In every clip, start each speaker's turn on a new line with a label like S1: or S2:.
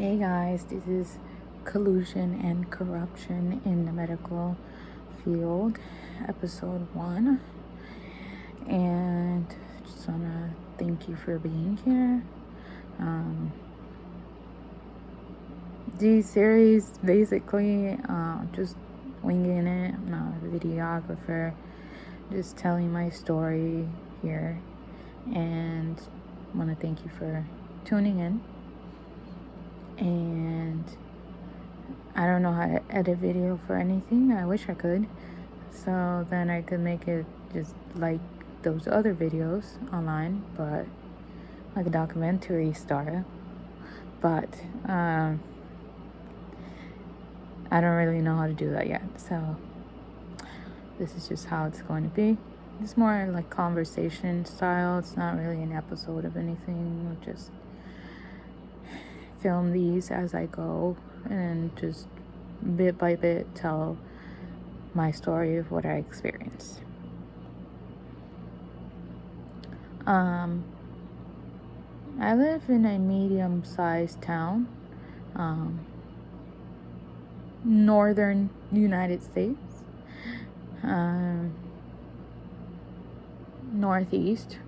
S1: Hey guys, this is Collusion and Corruption in the Medical Field, episode 1. And just wanna thank you for being here. These series basically just winging it. I'm not a videographer, just telling my story here. And I want to thank you for tuning in. And I don't know how to edit video for anything. I wish I could. So then I could make it just like those other videos online, but like a documentary style. But I don't really know how to do that yet. So this is just how it's going to be. It's more like conversation style. It's not really an episode of anything. We'll just film these as I go and just bit by bit tell my story of what I experienced. I live in a medium-sized town, northern United States, northeast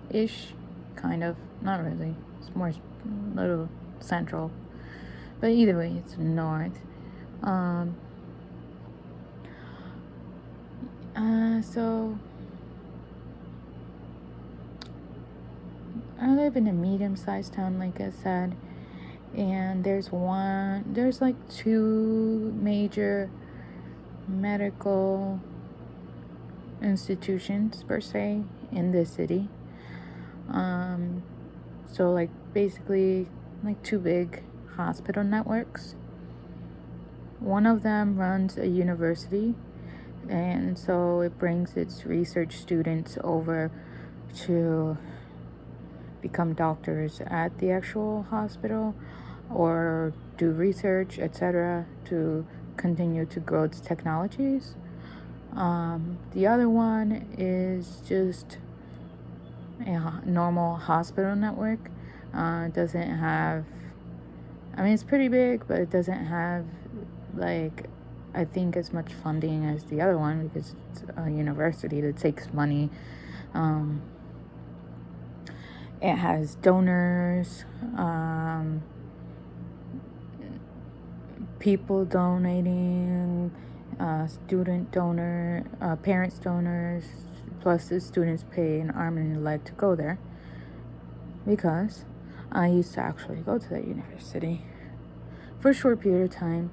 S1: ish, kind of, not really, it's more little central, but either way it's north. So I live in a medium-sized town, like I said, and there's like two major medical institutions per se in this city. So like basically like two big hospital networks. One of them runs a university, and so it brings its research students over to become doctors at the actual hospital or do research, etc., to continue to grow its technologies. The other one is just a normal hospital network. Doesn't have, I mean, it's pretty big, but it doesn't have, like, I think as much funding as the other one because it's a university that takes money. It has donors, people donating, student donor, parents donors, plus the students pay an arm and a leg to go there, because I used to actually go to that university for a short period of time.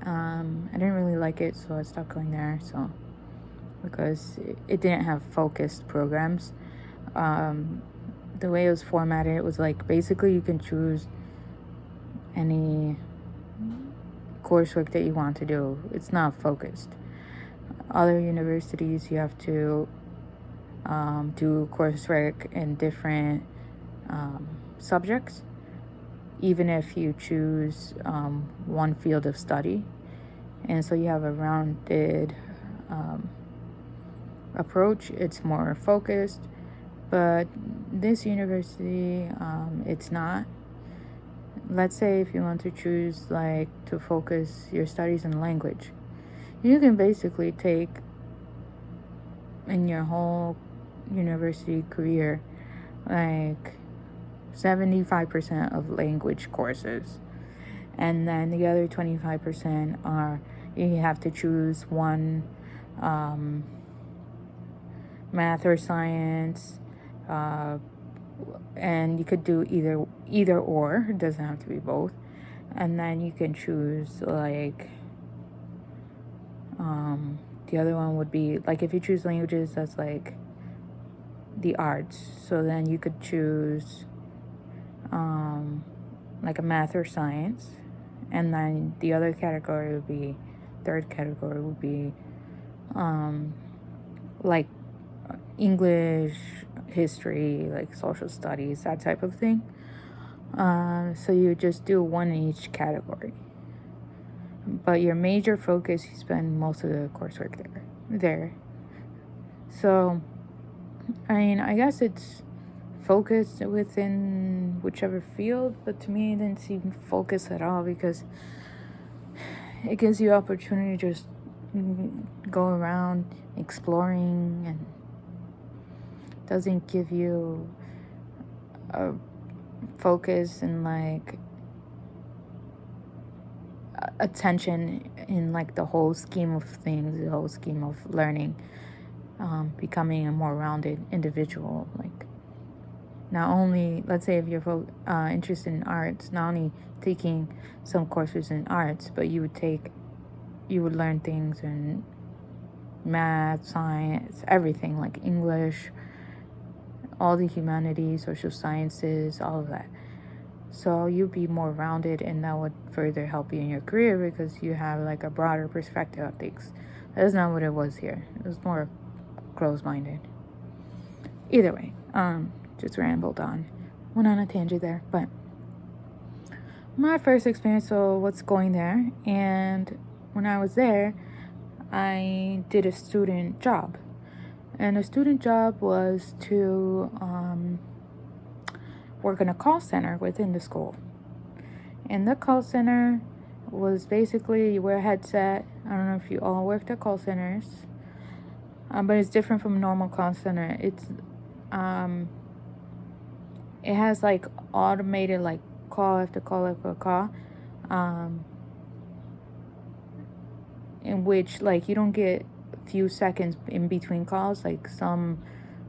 S1: I didn't really like it, so I stopped going there. So because it didn't have focused programs. The way it was formatted, it was like basically you can choose any coursework that you want to do. It's not focused. Other universities, you have to do coursework in different subjects, even if you choose one field of study. And so you have a rounded approach. It's more focused. But this university, it's not. Let's say if you want to choose like to focus your studies in language, you can basically take in your whole university career like 75% of language courses, and then the other 25% are you have to choose one math or science, and you could do either or. It doesn't have to be both. And then you can choose like the other one would be like, if you choose languages, that's like the arts. So then you could choose like a math or science, and then the other category would be, third category would be like English, history, like social studies, that type of thing. So you just do one in each category, but your major focus, you spend most of the coursework there. So I mean, I guess it's focus within whichever field, but to me it didn't seem focused at all, because it gives you opportunity to just go around exploring, and doesn't give you a focus and like attention in like the whole scheme of things, the whole scheme of learning, becoming a more rounded individual. Like, not only, let's say if you're interested in arts, not only taking some courses in arts, but you would learn things in math, science, everything, like English, all the humanities, social sciences, all of that. So you'll be more rounded, and that would further help you in your career, because you have like a broader perspective of things. That's not what it was here. It was more closed-minded. Either way, just rambled on. Went on a tangent there. But my first experience, so what's going there, and when I was there, I did a student job. And the student job was to work in a call center within the school. And the call center was basically, you wear a headset. I don't know if you all worked at call centers, but it's different from a normal call center. It has like automated like call after call after call, in which like you don't get a few seconds in between calls like some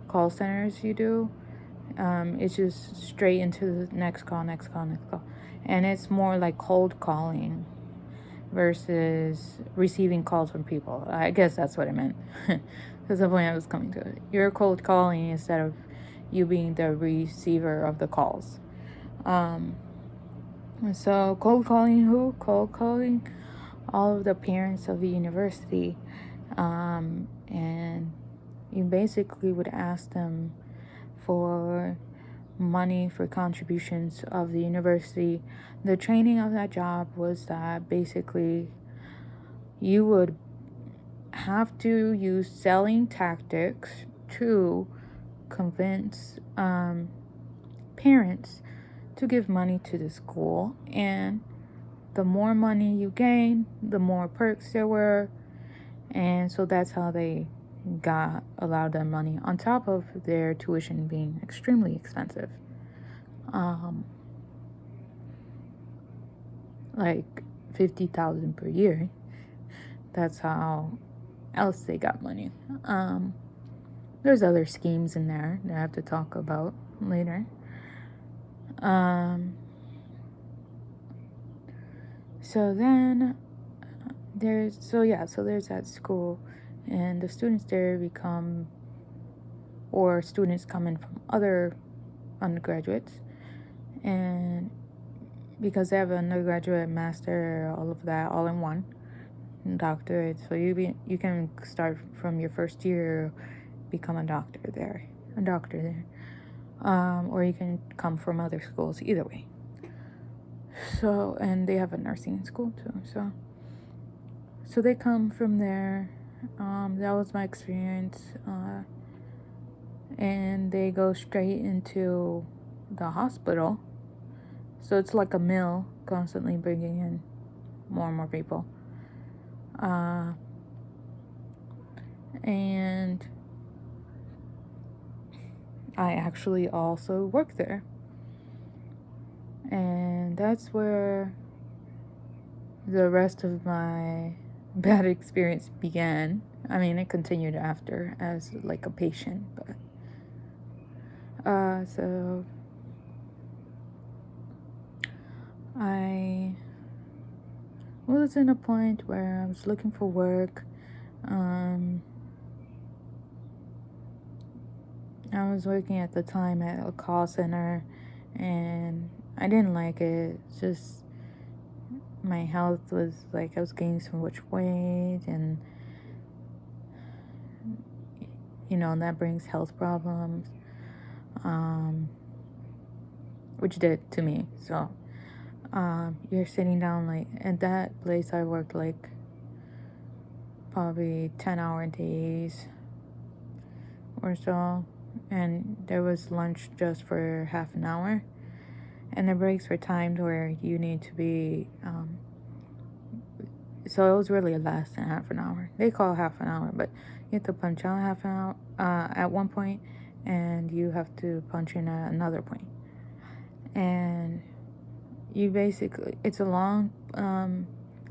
S1: call centers you do. It's just straight into the next call. And it's more like cold calling versus receiving calls from people. I guess that's what I meant. That's the point I was coming to. You're cold calling instead of you being the receiver of the calls. So cold calling who? Cold calling all of the parents of the university. And you basically would ask them for money for contributions of the university. The training of that job was that basically you would have to use selling tactics to convince parents to give money to the school, and the more money you gain, the more perks there were, and so that's how they got a lot of that money, on top of their tuition being extremely expensive. Like $50,000 per year. That's how else they got money. There's other schemes in there that I have to talk about later. So then there's that school, and the students there students coming from other undergraduates, and because they have an undergraduate, master, all of that, all in one, doctorate. So you can start from your first year, become a doctor there, or you can come from other schools. Either way. So, and they have a nursing school too. So they come from there. That was my experience. And they go straight into the hospital. So it's like a mill, constantly bringing in more and more people. And I actually also work there. And that's where the rest of my bad experience began. I mean, it continued after as like a patient, but so I was in a point where I was looking for work. I was working at the time at a call center, and I didn't like it. It's just my health was like, I was gaining so much weight, and that brings health problems, which did to me. So you're sitting down, like at that place I worked like probably 10-hour days or so, and there was lunch just for half an hour, and the breaks were timed where you need to be so it was really less than half an hour. They call half an hour, but you have to punch out half an hour at one point, and you have to punch in at another point. And you basically, it's a long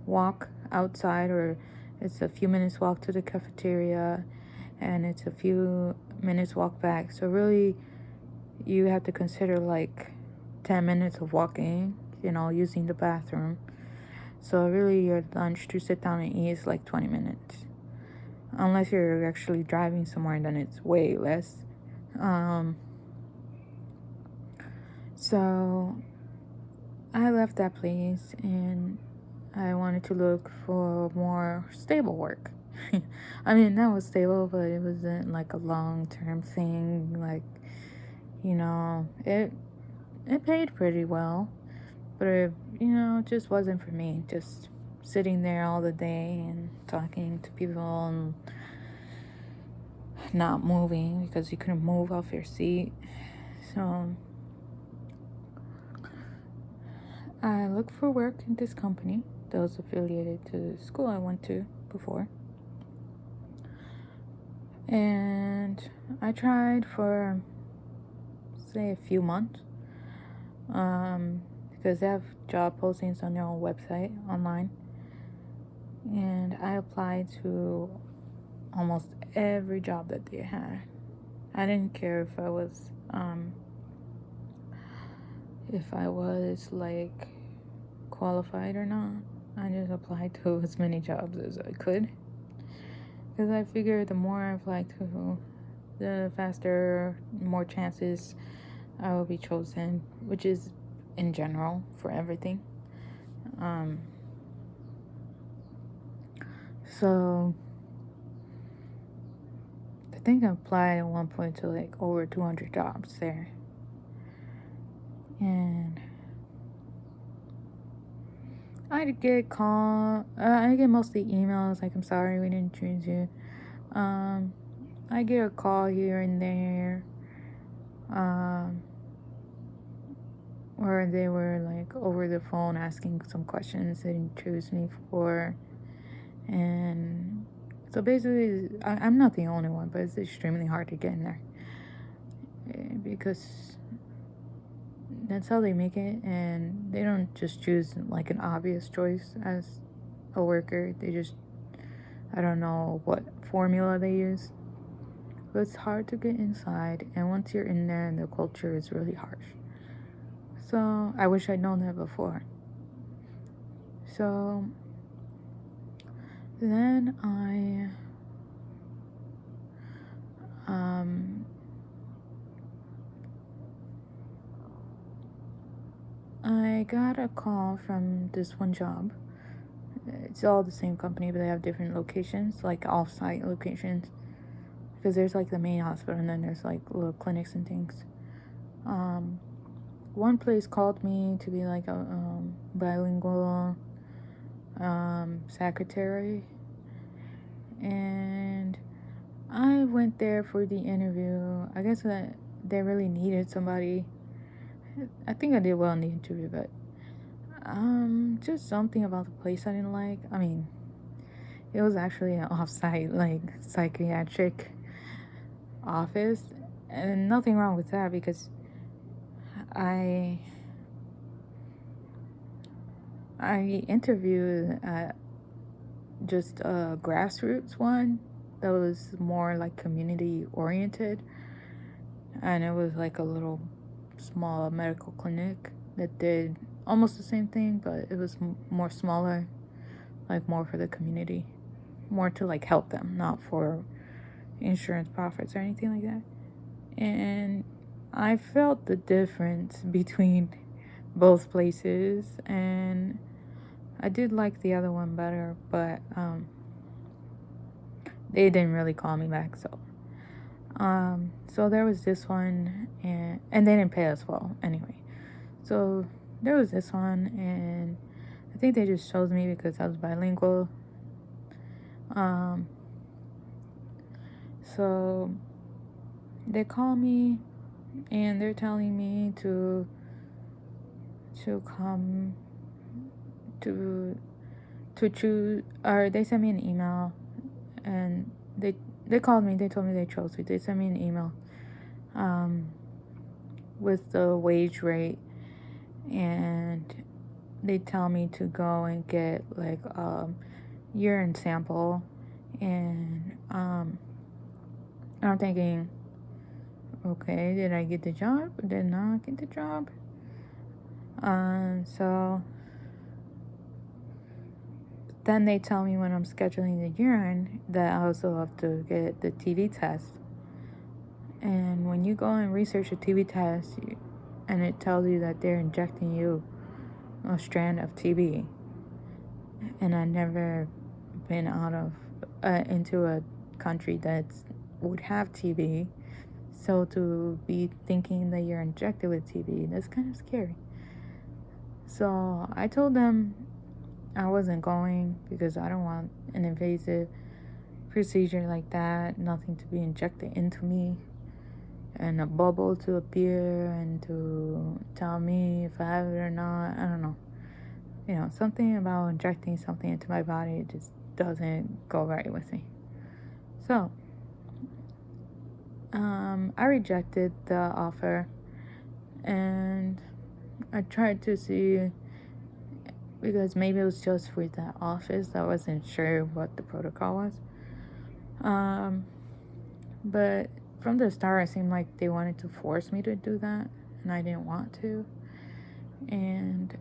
S1: walk outside, or it's a few minutes walk to the cafeteria, and it's a few minutes walk back. So really, you have to consider like 10 minutes of walking, using the bathroom. So really, your lunch to sit down and eat is like 20 minutes. Unless you're actually driving somewhere, then it's way less. So I left that place and I wanted to look for more stable work. I mean, that was stable, but it wasn't like a long-term thing. Like, it paid pretty well, but it just wasn't for me. Just sitting there all the day and talking to people and not moving because you couldn't move off your seat. So I looked for work in this company that was affiliated to the school I went to before. And I tried for, say, a few months. Because they have job postings on their own website online. And I applied to almost every job that they had. I didn't care if I was like qualified or not. I just applied to as many jobs as I could, because I figured the more I apply to, the faster, more chances I will be chosen, which is in general for everything. So I think I applied at one point to like over 200 jobs there. And I get mostly emails like, I'm sorry we didn't choose you. I get a call here and there, where they were like over the phone asking some questions they didn't choose me for. And so basically, I'm not the only one, but it's extremely hard to get in there, because that's how they make it, and they don't just choose like an obvious choice as a worker. They just, I don't know what formula they use, but it's hard to get inside, and once you're in there, the culture is really harsh. So I wish I'd known that before. So then I got a call from this one job. It's all the same company, but they have different locations, like off-site locations, because there's like the main hospital, and then there's like little clinics and things. One place called me to be like a bilingual secretary, and I went there for the interview. I guess that they really needed somebody. I think I did well in the interview, but just something about the place I didn't like. I mean, it was actually an off-site like psychiatric office, and nothing wrong with that, because I interviewed at just a grassroots one that was more like community oriented, and it was like a little small medical clinic that did almost the same thing, but it was more smaller, like more for the community, more to like help them, not for insurance profits or anything like that. And I felt the difference between both places, and I did like the other one better, but they didn't really call me back. So there was this one, and they didn't pay us well anyway. So there was this one, and I think they just chose me because I was bilingual. So they call me and they're telling me to come to choose, or they sent me an email, and they called me. They told me they chose me. They sent me an email with the wage rate, and they tell me to go and get like urine sample, and I'm thinking, okay, did I get the job? Did not get the job? So then they tell me when I'm scheduling the urine that I also have to get the TB test. And when you go and research a TB test, and it tells you that they're injecting you a strand of TB, and I've never been out of into a country that would have TB, so to be thinking that you're injected with TB, that's kind of scary. So I told them I wasn't going because I don't want an invasive procedure like that, nothing to be injected into me, and a bubble to appear and to tell me if I have it or not. I don't know. Something about injecting something into my body just doesn't go right with me. So, I rejected the offer, and I tried to see, because maybe it was just for that office. I wasn't sure what the protocol was. But from the start, it seemed like they wanted to force me to do that, and I didn't want to. And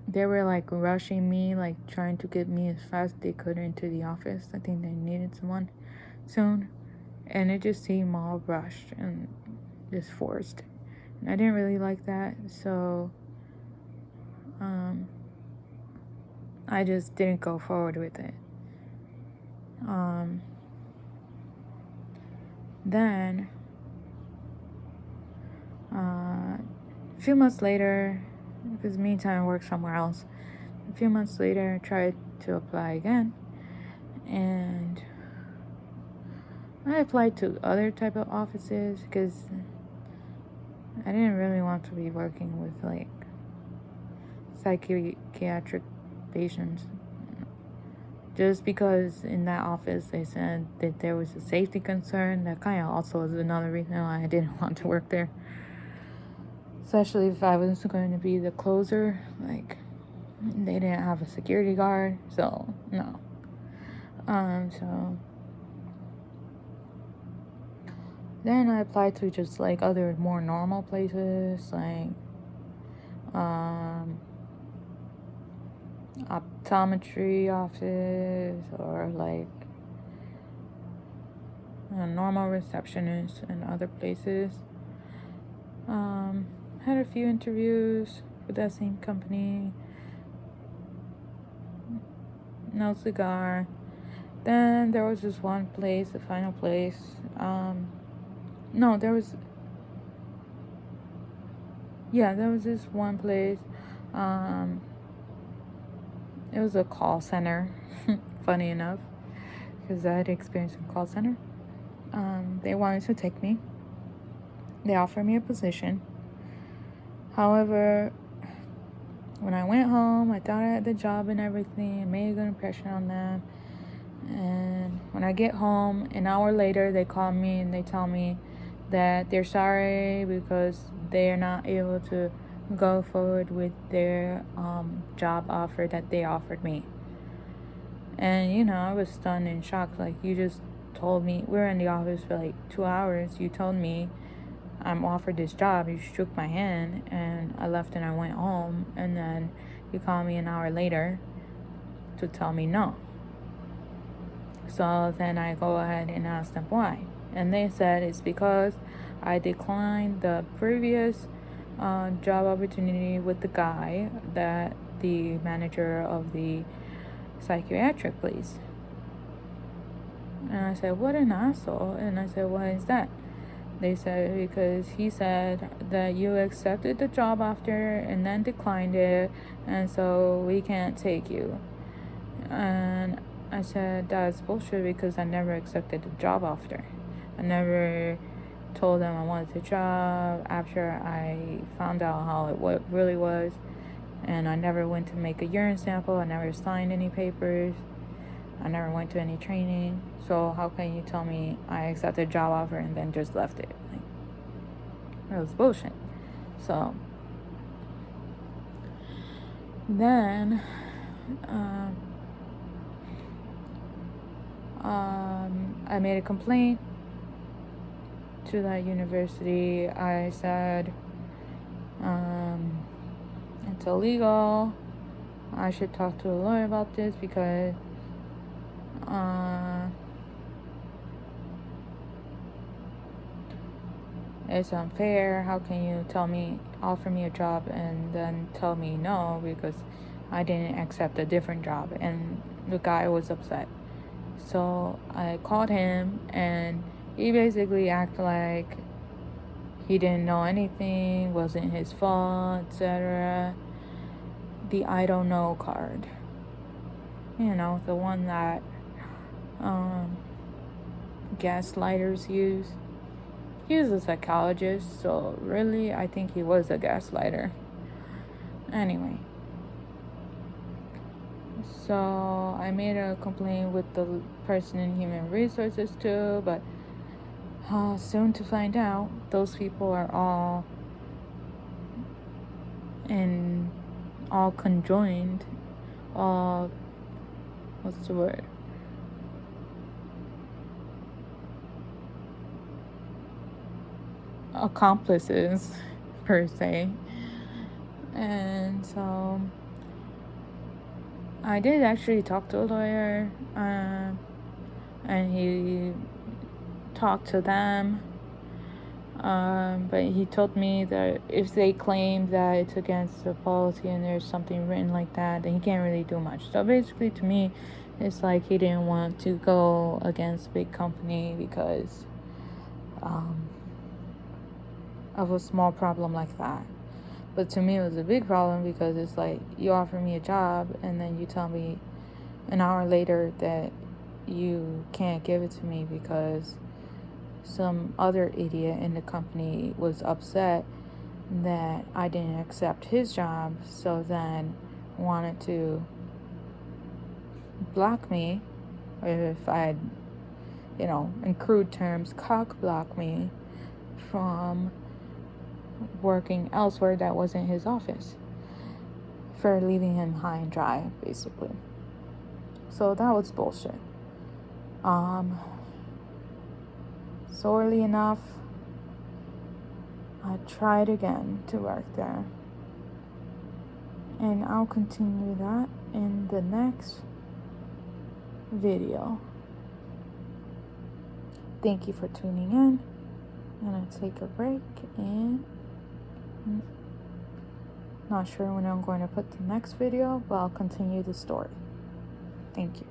S1: they were like rushing me, like trying to get me as fast as they could into the office. I think they needed someone soon, and it just seemed all rushed and just forced, and I didn't really like that. So I just didn't go forward with it. Then a few months later, because meantime I worked somewhere else, a few months later I tried to apply again, and I applied to other type of offices because I didn't really want to be working with like psychiatric patients, just because in that office they said that there was a safety concern. That kind of also is another reason why I didn't want to work there, especially if I was going to be the closer. Like, they didn't have a security guard, so no. So then I applied to just like other more normal places, like optometry office, or like a normal receptionist and other places. Had a few interviews with that same company. No cigar. Then there was this one place, the final place. There was this one place. It was a call center, funny enough, because I had experience in call center. They wanted to take me. They offered me a position. However, when I went home, I thought I had the job and everything. I made a good impression on them. And when I get home, an hour later, they call me and they tell me that they're sorry because they're not able to go forward with their job offer that they offered me. And I was stunned and shocked. Like, you just told me, we were in the office for like 2 hours. You told me I'm offered this job. You shook my hand, and I left and I went home. And then you called me an hour later to tell me no. So then I go ahead and ask them why. And they said it's because I declined the previous job opportunity with the guy, that the manager of the psychiatric place. And I said, what an asshole. And I said, why is that? They said, because he said that you accepted the job after and then declined it, and so we can't take you. And I said, that's bullshit, because I never accepted the job after. I never told them I wanted the job after I found out how it really was. And I never went to make a urine sample. I never signed any papers. I never went to any training. So how can you tell me I accepted a job offer and then just left it? Like, that was bullshit. So then I made a complaint to that university. I said it's illegal. I should talk to a lawyer about this because it's unfair. How can you offer me a job and then tell me no because I didn't accept a different job? And the guy was upset. So I called him and he basically acted like he didn't know anything, wasn't his fault, etc. The I don't know card. You know, the one that gaslighters use. He was a psychologist, so really I think he was a gaslighter. Anyway. So I made a complaint with the person in human resources too, but soon to find out, those people are all conjoined, what's the word? Accomplices, per se. And so I did actually talk to a lawyer, and he talked to them, but he told me that if they claim that it's against the policy and there's something written like that, then he can't really do much. So basically, to me, it's like he didn't want to go against big company because of a small problem like that. But to me, it was a big problem because it's like you offer me a job and then you tell me an hour later that you can't give it to me because some other idiot in the company was upset that I didn't accept his job, so then wanted to block me, or if I had, in crude terms, cock block me from working elsewhere that wasn't his office, for leaving him high and dry, basically. So that was bullshit. Sorely enough, I tried again to work there, and I'll continue that in the next video. Thank you for tuning in. I'm gonna take a break, and not sure when I'm going to put the next video, but I'll continue the story. Thank you.